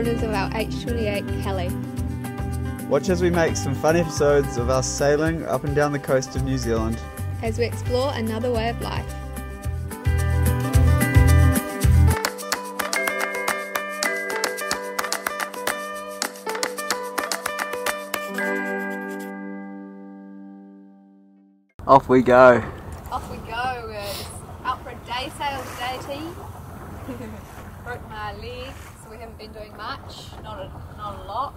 owners of our H.28 Heli. Watch as we make some fun episodes of us sailing up and down the coast of New Zealand as we explore another way of life. Off we go. Off we go. We're out for a day sail today, T. Broke my leg, so we haven't been doing much, not a lot.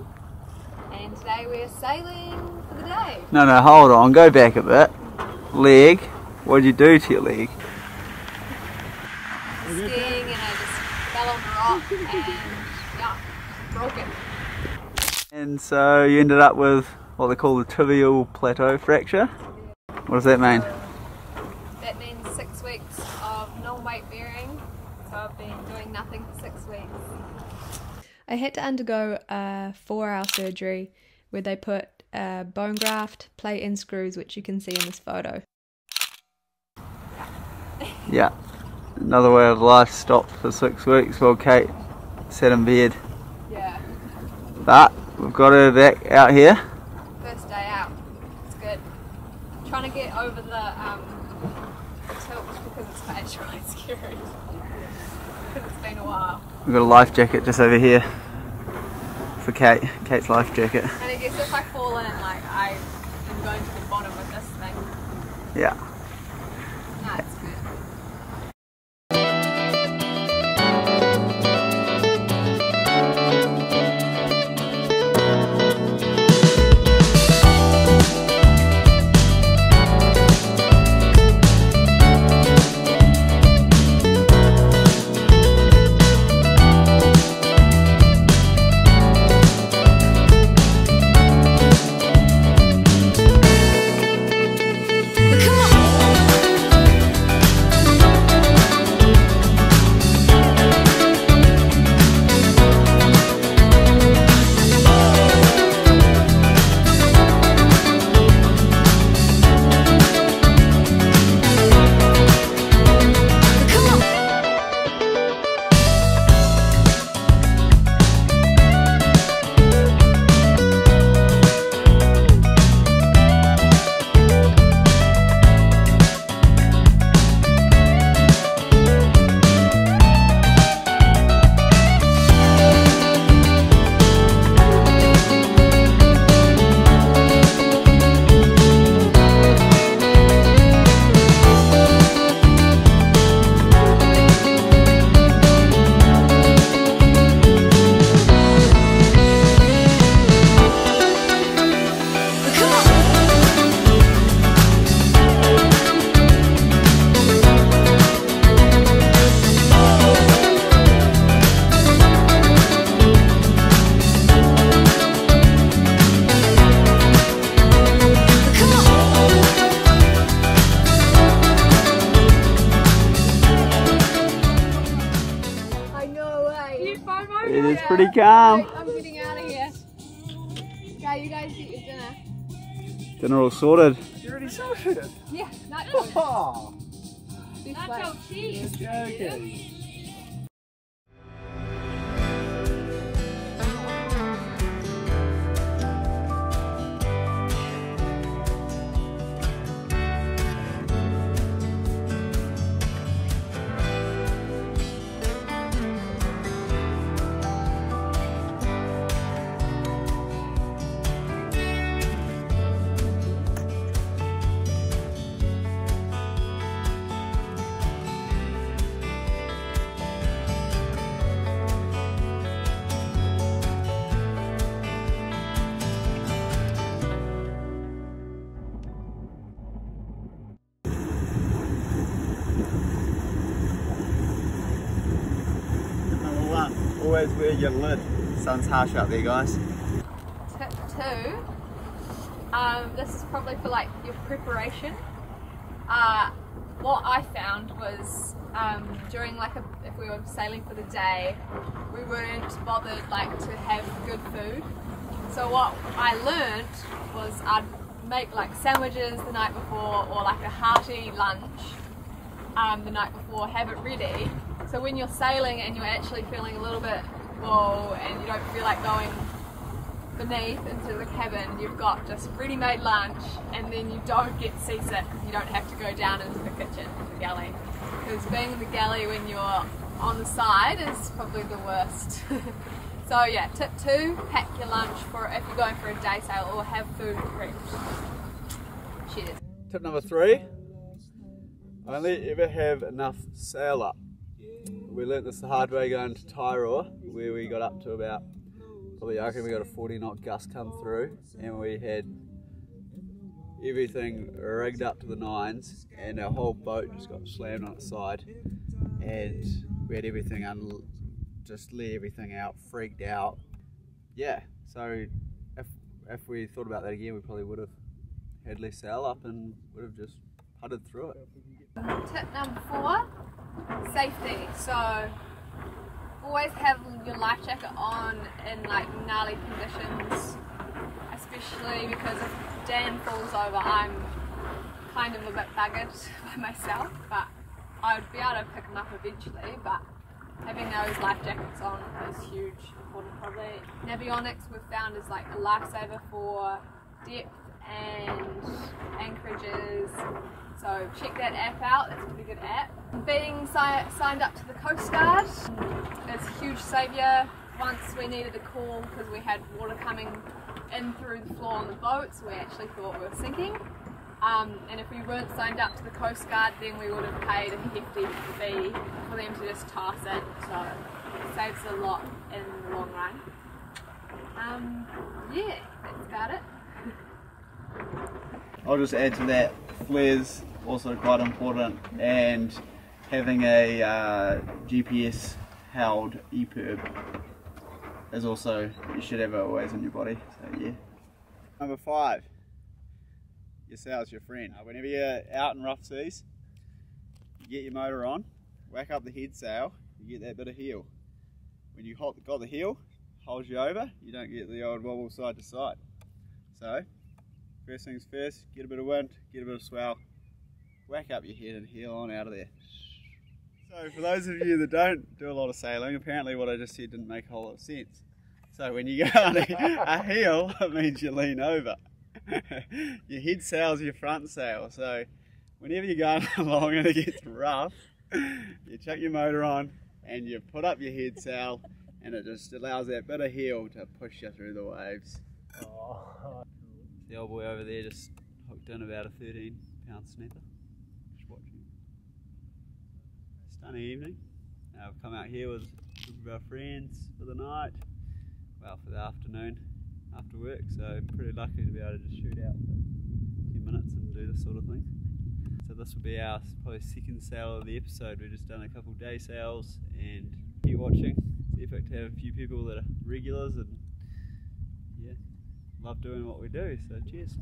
And today we're sailing for the day. No, hold on, go back a bit. Leg, what did you do to your leg? Skiing, and I just fell on the rock and yeah, broke it. And so you ended up with what they call the tibial plateau fracture. What does that mean? That means 6 weeks of no weight bearing, so I've been doing nothing for 6 weeks. I had to undergo a 4-hour surgery where they put a bone graft, plate and screws, which you can see in this photo. Yeah, another way of life stopped for 6 weeks while Kate sat in bed. Yeah. But we've got her back out here. First day out. It's good. Trying to get over the tilt because it's actually quite scary. Because it's been a while. We've got a life jacket just over here for Kate's life jacket. And I guess if I fall in, like, I am going to the bottom with this thing. Yeah. No, it's good. It is pretty calm. I'm getting out of here. Yeah, you guys get your dinner. Dinner all sorted. You already sorted? Yeah, nacho. Oh, Nacho cheese. joking. Always wear your lid. Sun's harsh out there, guys. Tip 2. This is probably for like your preparation. What I found was during if we were sailing for the day, we weren't bothered to have good food. So what I learnt was I'd make like sandwiches the night before, or like a hearty lunch the night before, have it ready. So when you're sailing and you're actually feeling a little bit comfortable and you don't feel like going beneath into the cabin, you've got just ready-made lunch, and then you don't get seasick. You don't have to go down into the kitchen, the galley. Because being in the galley when you're on the side is probably the worst. So yeah, tip 2, pack your lunch for if you're going for a day sail, or have food prepped. Cheers. Tip number 3, only ever have enough sail up. We learnt this the hard way going to Tairoa, where we got up to about, probably I reckon we got a 40 knot gust come through, and we had everything rigged up to the nines, and our whole boat just got slammed on its side, and we had everything just let everything out, freaked out. Yeah, so if we thought about that again, we probably would have had less sail up and would have just putted through it. Tip number 4, safety. So always have your life jacket on in like gnarly conditions, especially because if Dan falls over, I'm kind of a bit buggered by myself, but I would be able to pick him up eventually. But having those life jackets on is huge, important probably. Navionics we've found is like a lifesaver for depth and anchorages, so check that app out, that's a pretty good app. Being signed up to the Coast Guard is a huge saviour. Once we needed a call because we had water coming in through the floor on the boat, so we actually thought we were sinking. And if we weren't signed up to the Coast Guard, then we would have paid a hefty fee for them to just toss in, so it saves a lot in the long run. Yeah, that's about it. I'll just add to that, flares also quite important, and having a GPS held EPIRB is also, you should have it always in your body, so yeah. Number 5, your sail's your friend. Whenever you're out in rough seas, you get your motor on, whack up the head sail, you get that bit of heel. When you got the heel, holds you over, you don't get the old wobble side to side. So, first things first, get a bit of wind, get a bit of swell, whack up your head and heel on out of there. So for those of you that don't do a lot of sailing, apparently what I just said didn't make a whole lot of sense. So when you go on a heel, it means you lean over. Your head sail's your front sail, so whenever you're going along and it gets rough, you chuck your motor on and you put up your head sail, and it just allows that bit of heel to push you through the waves. Oh. The old boy over there just hooked in about a 13-pound snapper. Just watching. Stunning evening. I've come out here with a group of our friends for the night. Well, for the afternoon after work, so pretty lucky to be able to just shoot out for 10 minutes and do this sort of thing. So this will be our probably second sail of the episode. We've just done a couple day sails and keep watching. It's epic to have a few people that are regulars, and yeah, love doing what we do, so cheers.